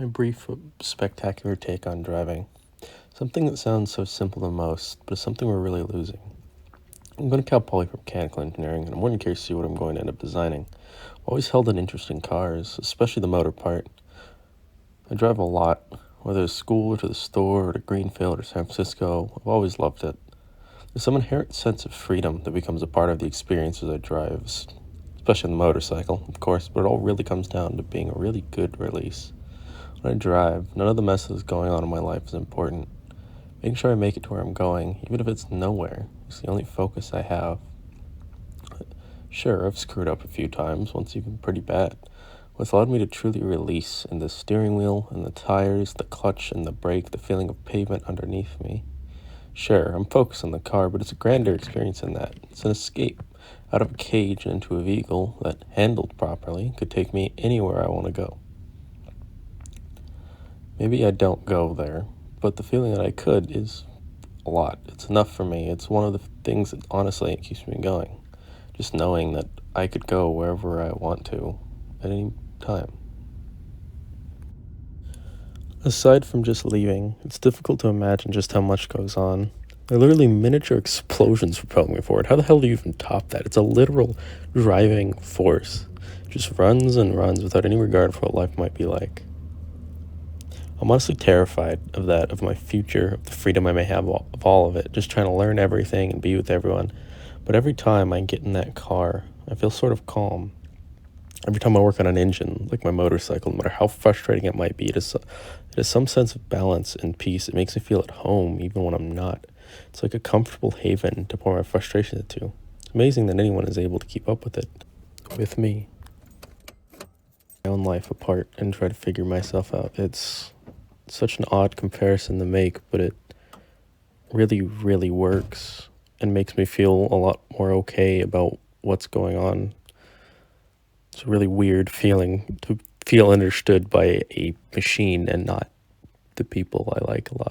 My brief, spectacular take on driving. Something that sounds so simple to most, but is something we're really losing. I'm going to Cal Poly for mechanical engineering, and I'm more than curious to see what I'm going to end up designing. I've always held an interest in cars, especially the motor part. I drive a lot, whether it's school or to the store or to Greenfield or San Francisco. I've always loved it. There's some inherent sense of freedom that becomes a part of the experience as I drive, especially on the motorcycle, of course, but it all really comes down to being a really good release. When I drive, none of the messes going on in my life is important. Making sure I make it to where I'm going, even if it's nowhere, is the only focus I have. Sure, I've screwed up a few times, once even pretty bad. What's allowed me to truly release in the steering wheel, and the tires, the clutch, and the brake, the feeling of pavement underneath me. Sure, I'm focused on the car, but it's a grander experience than that. It's an escape out of a cage and into a vehicle that, handled properly, could take me anywhere I want to go. Maybe I don't go there, but the feeling that I could is a lot. It's enough for me. It's one of the things that honestly keeps me going. Just knowing that I could go wherever I want to at any time. Aside from just leaving, it's difficult to imagine just how much goes on. They're literally miniature explosions propelling me forward. How the hell do you even top that? It's a literal driving force. It just runs and runs without any regard for what life might be like. I'm honestly terrified of that, of my future, of the freedom I may have of all of it, just trying to learn everything and be with everyone. But every time I get in that car, I feel sort of calm. Every time I work on an engine, like my motorcycle, no matter how frustrating it might be, it has some sense of balance and peace. It makes me feel at home, even when I'm not. It's like a comfortable haven to pour my frustration into. It's amazing that anyone is able to keep up with it, with me. My own life apart and try to figure myself out. It's such an odd comparison to make, but it really, really works and makes me feel a lot more okay about what's going on. It's a really weird feeling to feel understood by a machine and not the people I like a lot.